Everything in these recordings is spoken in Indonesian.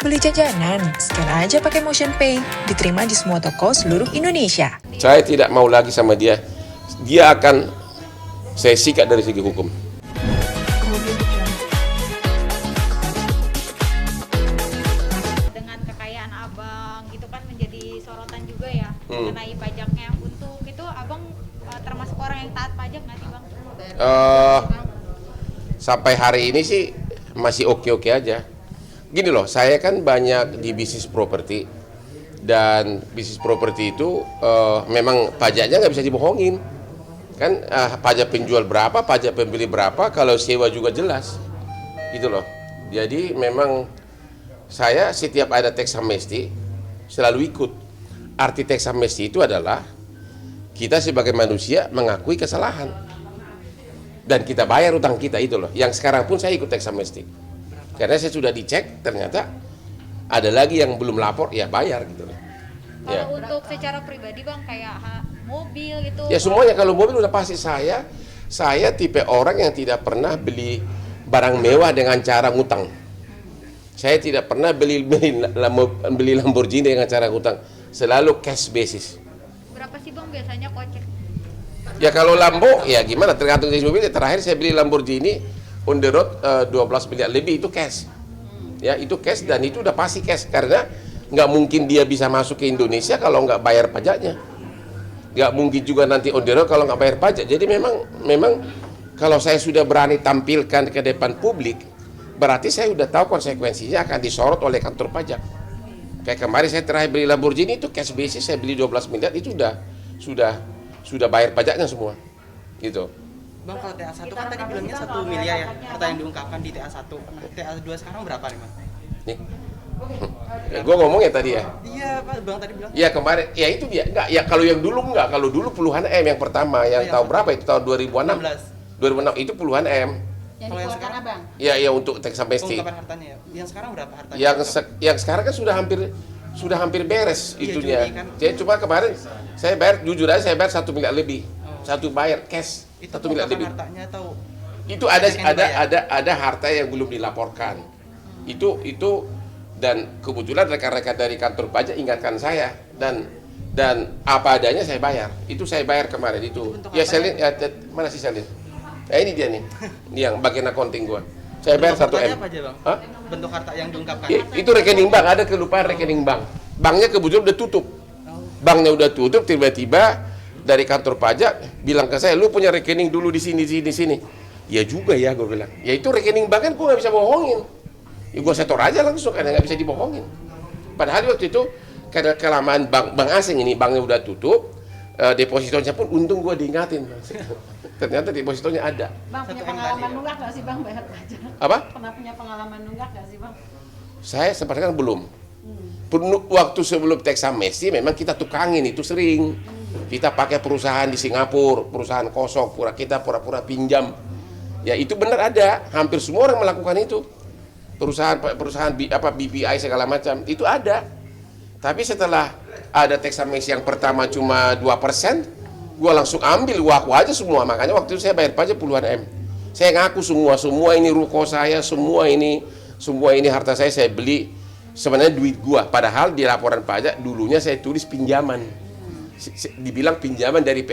Beli jajanan, scan aja pakai Motion Pay. Diterima di semua toko seluruh Indonesia. Saya tidak mau lagi sama dia. Dia akan saya sikat dari segi hukum. Dengan kekayaan abang gitu kan menjadi sorotan juga ya mengenai pajaknya. Untuk itu abang termasuk orang yang taat pajak nggak sih bang? Sampai hari ini sih masih oke-oke aja. Gini loh, saya kan banyak di bisnis properti, dan bisnis properti itu memang pajaknya nggak bisa dibohongin. Kan pajak penjual berapa, pajak pembeli berapa, kalau sewa juga jelas. Gitu loh. Jadi memang saya setiap ada teks amnesti selalu ikut. Arti teks amnesti itu adalah kita sebagai manusia mengakui kesalahan dan kita bayar utang kita, itu loh. Yang sekarang pun saya ikut teks amnesti. Karena saya sudah dicek, ternyata ada lagi yang belum lapor, ya bayar gitu loh. Kalau Ya. untuk secara pribadi bang kayak mobil gitu. Ya semuanya, kalau mobil udah pasti saya tipe orang yang tidak pernah beli barang mewah dengan cara ngutang. Saya tidak pernah beli Lamborghini dengan cara ngutang, selalu cash basis. Berapa sih bang biasanya kocek? Ya kalau Lambo, ya gimana, tergantung jenis mobil. Terakhir saya beli Lamborghini on the road 12 miliar lebih, itu cash. Ya itu cash, dan itu udah pasti cash, karena nggak mungkin dia bisa masuk ke Indonesia kalau nggak bayar pajaknya. Nggak mungkin juga nanti on the road kalau nggak bayar pajak. Jadi memang kalau saya sudah berani tampilkan ke depan publik, berarti saya udah tahu konsekuensinya akan disorot oleh kantor pajak. Kayak kemarin saya terakhir beli Lamborghini itu cash basis, saya beli 12 miliar, itu sudah bayar pajaknya semua. Gitu. Bang, kalau TA1 kan tadi bilangnya 1 miliar ya, harta yang diungkapkan di TA1. Nah, TA2 sekarang berapa nih, Bang? Nih. Gue ngomong ya tadi ya. Iya, Pak, Bang tadi bilang. Ya kemarin, ya itu dia. Enggak, ya kalau yang dulu enggak. Kalau dulu puluhan M yang pertama, yang tahun berapa itu? Tahun 2006. 2006 itu puluhan M. Kalau yang sekarang, Bang? Ya untuk teks amnesti. Ungkapan hartanya ya. Yang sekarang berapa hartanya? Yang sekarang kan sudah hampir beres Iya, itunya. Juni kan. Jadi cuma kemarin saya bayar, jujur aja saya bayar 1 miliar lebih. Satu bayar cash. Itu 1 miliar lebih. hartanya atau Itu ada harta yang belum dilaporkan. Itu dan kebetulan rekan-rekan dari kantor pajak ingatkan saya, dan apa adanya saya bayar. Itu saya bayar kemarin itu. Ya Selin, ya, mana sih Selin? Ya ini dia nih, yang bagian accounting gua. Saya bayar 1 M. apa aja, Bang? Hah? Bentuk harta yang diungkapkan. Itu rekening bank, ada kelupaan rekening bank. Banknya kebetulan udah tutup. Banknya udah tutup, tiba-tiba dari kantor pajak bilang ke saya, lu punya rekening dulu di sini. Ya juga ya, gue bilang. Ya itu rekening bank kan gue nggak bisa bohongin. Ya gue setor aja langsung, karena nggak bisa dibohongin. Padahal waktu itu karena kelamaan bank asing ini, banknya udah tutup, depositonya pun untung gue diingatin. Ternyata depositonya ada. Bang, punya pengalaman nunggak nggak sih Bang bayar pajak? Apa? Pernah punya pengalaman nunggak nggak sih Bang? Saya sepertinya belum. Waktu sebelum teks amnesti memang kita tukangin itu sering. Kita pakai perusahaan di Singapura, perusahaan kosong, kita pura-pura pinjam. Ya itu benar ada, hampir semua orang melakukan itu. Perusahaan BPI segala macam, itu ada. Tapi setelah ada teks amnesti yang pertama cuma 2%, gua langsung ambil waku aja semua. Makanya waktu itu saya bayar pajak puluhan M. Saya ngaku semua ini ruko saya, semua ini harta saya beli sebenarnya duit gua. Padahal di laporan pajak dulunya saya tulis pinjaman. Dibilang pinjaman dari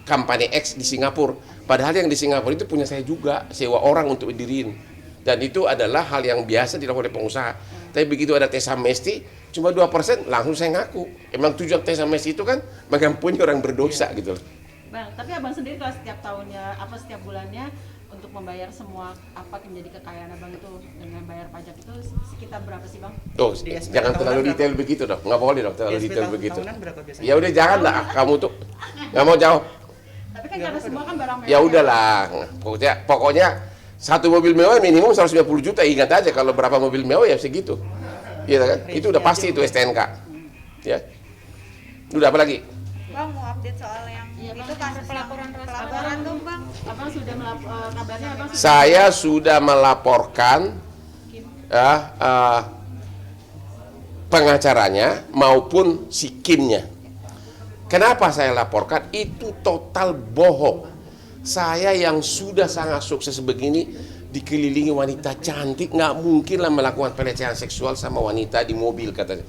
company X di Singapura. Padahal yang di Singapura itu punya saya juga, sewa orang untuk diriin. Dan itu adalah hal yang biasa dilakukan oleh pengusaha. Tapi begitu ada teks amnesti cuma 2%, langsung saya ngaku. Emang tujuan teks amnesti itu kan mengampuni orang berdosa gitu. Bang, tapi Abang sendiri kalau setiap tahunnya, setiap bulannya untuk membayar semua yang menjadi kekayaan Abang itu dengan bayar pajak itu sekitar berapa sih Bang? Tuh, jangan terlalu detail begitu dong. Nggak boleh dong terlalu detail begitu. Tahunan berapa biasanya? Ya udah janganlah, kamu tuh nggak mau jawab. Tapi kan karena semua kan barang mewah. Ya udahlah, pokoknya satu mobil mewah minimum 150 juta. Ingat aja kalau berapa mobil mewah ya segitu. Iya kan? Itu udah pasti itu STNK. Ya. Udah apa lagi? Bang mau update soal yang itu kasus pelaporan dong bang. Abang sudah kabarnya Abang sudah Saya sudah melaporkan pengacaranya maupun si Kimnya. Kenapa saya laporkan? Itu total bohong. Saya yang sudah sangat sukses begini dikelilingi wanita cantik, nggak mungkin lah melakukan pelecehan seksual sama wanita di mobil katanya.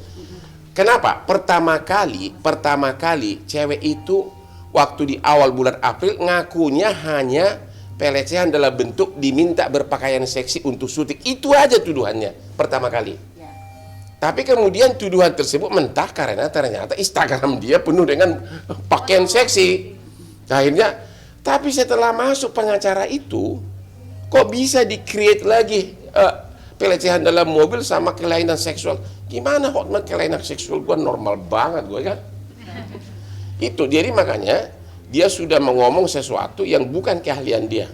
Kenapa? Pertama kali cewek itu waktu di awal bulan April ngakunya hanya pelecehan dalam bentuk diminta berpakaian seksi untuk syuting. Itu aja tuduhannya pertama kali. Tapi kemudian tuduhan tersebut mentah karena ternyata Instagram dia penuh dengan pakaian seksi. Akhirnya, tapi setelah masuk pengacara itu, kok bisa di-create lagi pelecehan dalam mobil sama kelainan seksual? Gimana Hotman kelainan seksual? Gua normal banget gue kan. Itu jadi makanya dia sudah mengomong sesuatu yang bukan keahlian dia.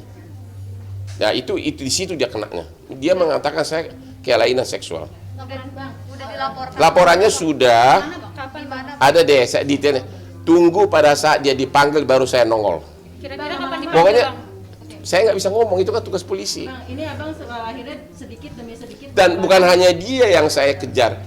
Nah itu di situ dia kenanya. Dia mengatakan saya kelainan seksual. Udah dilaporkan. Laporannya sudah Kapan mana? ada deh, saya detailnya. Tunggu pada saat dia dipanggil baru saya nongol. Kira-kira kapan dipanggil? Pokoknya Bang? saya nggak bisa ngomong, itu kan tugas polisi. Bang, ini abang akhirnya sedikit demi sedikit. Dan bukan hanya dia yang saya kejar.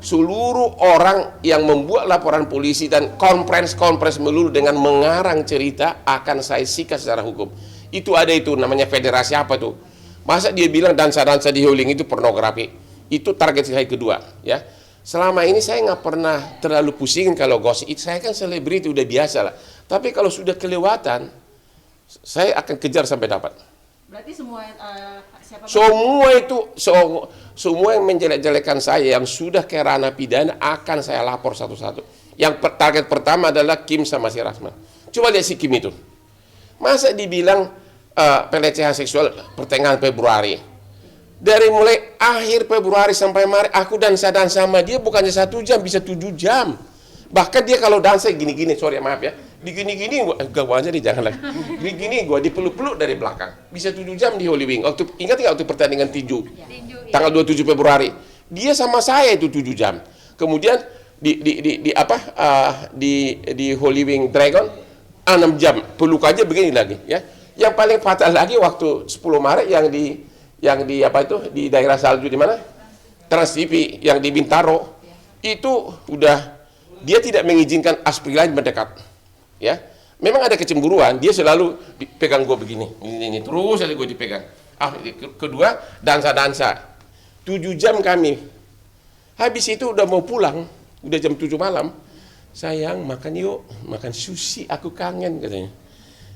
Seluruh orang yang membuat laporan polisi dan konferensi melulu dengan mengarang cerita akan saya sikat secara hukum. Itu ada itu namanya federasi apa tuh? Masa dia bilang dansa-dansa di Howling itu pornografi? Itu target saya kedua, ya. Selama ini saya nggak pernah terlalu pusingin kalau gosip. Saya kan selebriti udah biasa lah. Tapi kalau sudah kelewatan, saya akan kejar sampai dapat. Berarti semua siapa? Semua yang menjelek-jelekan saya yang sudah ke ranah pidana akan saya lapor satu-satu. Yang target pertama adalah Kim sama si Rasman. Coba lihat si Kim itu. Masa dibilang pelecehan seksual pertengahan Februari. Dari mulai akhir Februari sampai Maret aku dansa sama dia bukannya 1 jam, bisa 7 jam. Bahkan dia kalau dansa gini-gini, sorry maaf ya, di gini-gini gua aja nih jangan lagi. Gini-gini gua dipeluk-peluk dari belakang. Bisa 7 jam di Holy Wing. Ingat nggak waktu pertandingan tinju? Tanggal 27 Februari. Dia sama saya itu 7 jam. Kemudian di Holy Wing Dragon 6 jam. Peluk aja begini lagi ya. Yang paling fatal lagi waktu 10 Maret yang di daerah salju di mana? Trans TV yang di Bintaro. Itu udah dia tidak mengizinkan aspri lain mendekat. Ya. Memang ada kecemburuan, dia selalu pegang gue begini. Ini terus aja gue dipegang. Kedua, dansa-dansa. 7 jam kami. Habis itu udah mau pulang, udah jam 7 malam. Sayang, makan yuk, makan sushi, aku kangen katanya.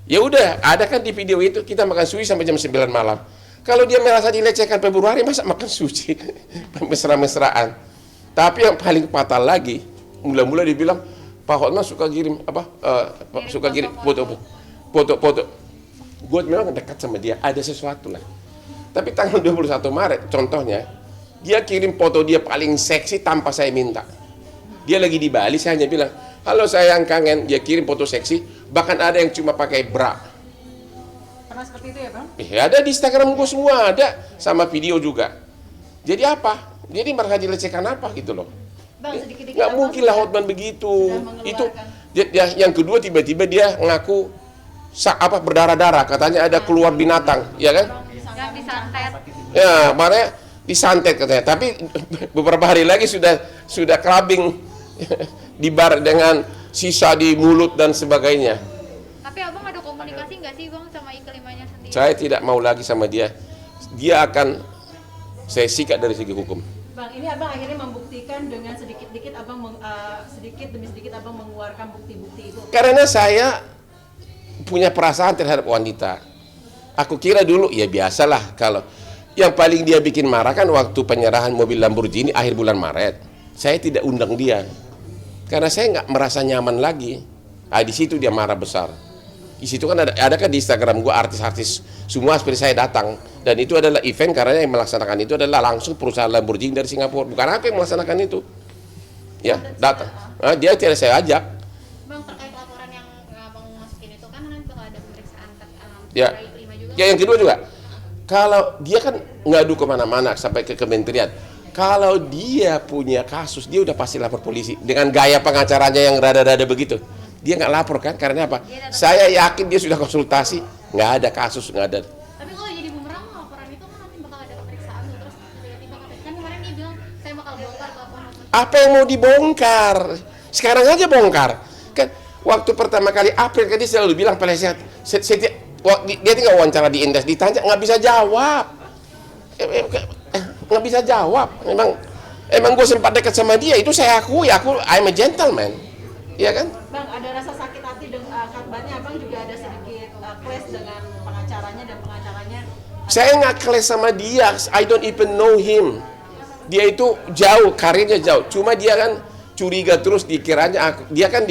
Ya udah, ada kan di video itu kita makan sushi sampai jam 9 malam. Kalau dia merasa dilecehkan Februari, masa makan sushi? Mesra-mesraan. Tapi yang paling fatal lagi, mula-mula dibilang Pak Hotman suka kirim foto. Gue memang dekat sama dia, ada sesuatu lah. Tapi tanggal 21 Maret, contohnya, dia kirim foto dia paling seksi tanpa saya minta. Dia lagi di Bali, saya hanya bilang, halo sayang kangen, dia kirim foto seksi, bahkan ada yang cuma pakai bra. Pernah seperti itu ya bang? Ada di Instagram gue semua, ada sama video juga. Jadi apa? Jadi merasa dilecehkan apa gitu loh? Bang, sedikit-sedikit Nggak abang mungkin lah Hotman begitu. Itu yang kedua tiba-tiba dia ngaku berdarah-darah, katanya ada keluar binatang, ya kan? Yang disantet. Ya, makanya disantet katanya. Tapi beberapa hari lagi sudah clubbing di bar dengan sisa di mulut dan sebagainya. Tapi abang ada komunikasi nggak sih bang sama iklimanya sendiri? Saya tidak mau lagi sama dia. Dia akan saya sikat dari segi hukum. Bang, ini abang akhirnya membuktikan dengan sedikit demi sedikit abang mengeluarkan bukti-bukti itu. Karena saya punya perasaan terhadap wanita. Aku kira dulu ya biasalah, kalau yang paling dia bikin marah kan waktu penyerahan mobil Lamborghini akhir bulan Maret. Saya tidak undang dia karena saya nggak merasa nyaman lagi. Di situ dia marah besar. Di situ kan ada kan di Instagram gua artis-artis semua seperti saya datang, dan itu adalah event karena yang melaksanakan itu adalah langsung perusahaan Lamborghini dari Singapura, bukan aku yang melaksanakan itu. Ya datang. Dia tidak saya ajak. Bang, terkait laporan yang abang masukin itu kan nanti bakal ada pemeriksaan Ya. kelima juga. Ya yang kedua juga, kalau dia kan ngadu kemana-mana sampai ke kementerian. Kalau dia punya kasus, dia udah pasti lapor polisi. Dengan gaya pengacaranya yang rada-rada begitu, dia nggak lapor kan? Karena apa? Saya yakin dia sudah konsultasi, nggak ada kasus, nggak ada. Tapi kalau jadi bumerang laporan itu kan nanti bakal ada pemeriksaan tuh, terus tiba-tiba kan kemarin dia bilang saya bakal bongkar ke akun. Apa yang mau dibongkar? Sekarang aja bongkar. Kan waktu pertama kali April kan dia selalu bilang pelecehan. Dia tinggal wawancara di Indes, ditanya nggak bisa jawab. nggak bisa jawab. Emang gue sempat dekat sama dia, itu saya akui, I'm a gentleman, iya kan? Bang, ada rasa sakit hati dengan kabarnya abang juga ada sedikit clash dengan pengacaranya dan pengacaranya. Saya nggak clash sama dia, I don't even know him. Dia itu jauh, karirnya jauh. Cuma dia kan curiga terus, dikiranya dia kan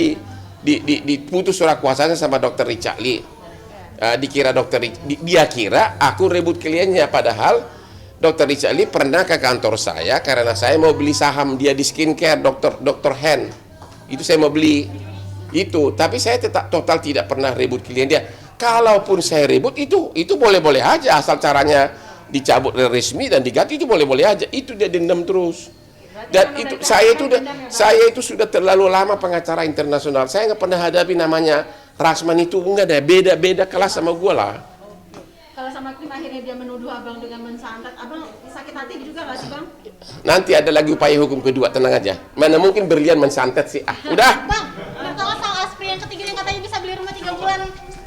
diputus surat kuasanya sama Dr. Richard Lee. Dia kira aku rebut kliennya, padahal Dr. Richard Lee pernah ke kantor saya karena saya mau beli saham dia di skincare Dr. Hen. Itu saya mau beli itu, tapi saya tetap total tidak pernah rebut klien dia. Kalaupun saya ribut itu boleh-boleh aja, asal caranya dicabut resmi dan diganti, itu boleh-boleh aja. Itu dia dendam terus. Dan itu saya itu sudah terlalu lama pengacara internasional. Saya nggak pernah hadapi namanya Rasman itu, enggak ada, beda kelas sama gue lah. Kalau sama Kim akhirnya dia menuduh abang dengan mensantet, abang sakit hati juga nggak sih bang? Nanti ada lagi upaya hukum kedua, tenang aja. Mana mungkin berlian mensantet sih? Udah. Bang, kalau soal Aspri yang ketiga yang katanya bisa beli rumah 3 bulan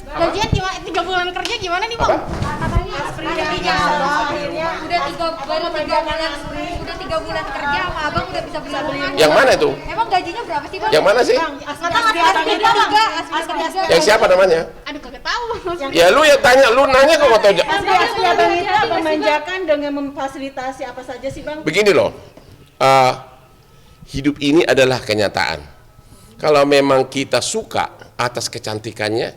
gajian gimana? 3 bulan kerja gimana nih bang? Katanya Aspri yang akhirnya Udah 3 bulan kerja sama abang udah bisa beli rumah. Yang mana itu? Emang gajinya berapa sih bang? Yang mana sih? Yang siapa namanya? Aduh kagak tahu. Ya lu yang tanya, lu nanya kok nggak tahu. Aspri abang itu memanjakan dengan memfasilitasi apa saja sih bang? Begini loh, hidup ini adalah kenyataan. Kalau memang kita suka atas kecantikannya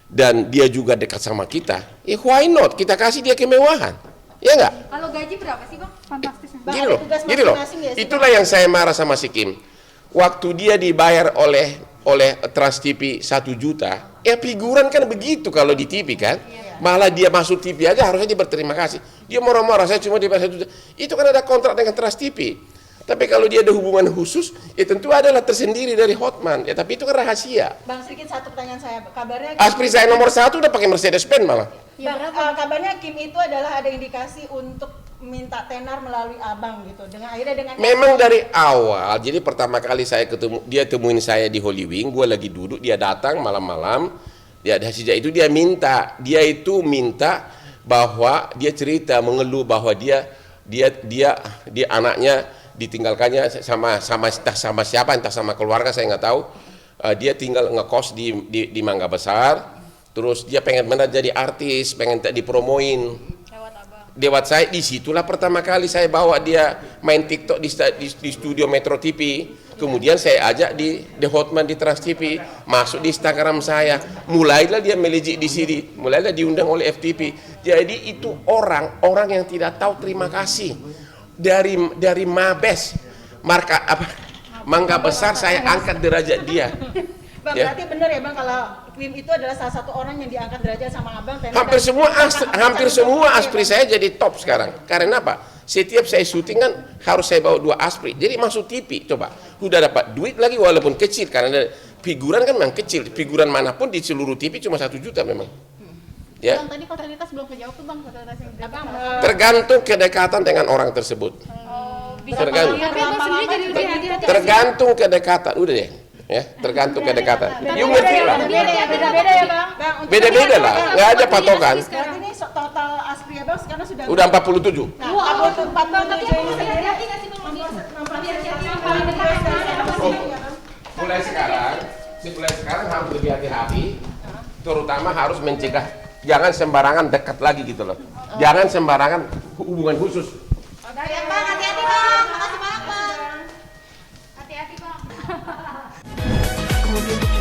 dan dia juga dekat sama kita, ya why not? Kita kasih dia kemewahan, ya nggak? Kalau gaji berapa sih bang? Fantastis. Gini loh, itulah yang saya marah sama si Kim. Waktu dia dibayar oleh Trans TV 1 juta, ya figuran kan begitu kalau di TV kan. Malah dia masuk TV aja harusnya dia berterima kasih. Dia marah-marah, saya cuma dibayar 1 juta. Itu kan ada kontrak dengan Trans TV. Tapi kalau dia ada hubungan khusus, ya tentu adalah tersendiri dari Hotman. Ya tapi itu kan rahasia. Bang, sedikit satu pertanyaan saya. Kabarnya Aspri saya nomor 1 udah pakai Mercedes-Benz malah. Bang, kabarnya Kim itu adalah ada indikasi untuk minta tenar melalui abang gitu. Dengan Memang dari awal, jadi pertama kali saya ketemu, dia temuin saya di Holy Wing, gue lagi duduk, dia datang malam-malam, ya sejak itu dia minta bahwa dia cerita mengeluh bahwa dia anaknya ditinggalkannya sama siapa, entah sama keluarga saya nggak tahu. Dia tinggal ngekos di Mangga Besar, terus dia pengen jadi artis, pengen dipromoin. Lewat saya, disitulah pertama kali saya bawa dia main TikTok di studio Metro TV. Kemudian saya ajak di The Hotman di Trans TV, masuk di Instagram saya. Mulailah dia melejit di sini, mulailah diundang oleh FTV. Jadi itu orang yang tidak tahu terima kasih. Dari Mabes, Mangga Besar saya angkat derajat dia. Bang, Ya. berarti benar ya bang kalau Kim itu adalah salah satu orang yang diangkat derajat sama abang. Hampir semua Aspri saya jadi top sekarang. Karena apa? Setiap saya syuting kan harus saya bawa 2 Aspri. Jadi masuk TV, coba. Udah dapat duit lagi walaupun kecil. Karena figuran kan memang kecil. Figuran manapun di seluruh TV cuma 1 juta memang. Ya. Bang, tadi fasilitas belum kejawab tuh bang, fasilitas yang Abang, Tergantung kedekatan dengan orang tersebut. Tergantung. tapi abang sendiri jadi lebih hati-hati. Tergantung kedekatan. Udah deh. Ya, tergantung kedekatan. You ngerti lah. beda ya bang. Beda-beda lah. Nggak ada patokan. Berarti ini total Aspri abang sekarang sudah. Udah 47. Nah, 47 ini sendiri Mulai sekarang harus lebih hati-hati, terutama harus mencegah, jangan sembarangan dekat lagi gitu loh, jangan sembarangan hubungan khusus. Bang, hati-hati bang. Makasih banyak bang. Hati-hati bang. Kemudian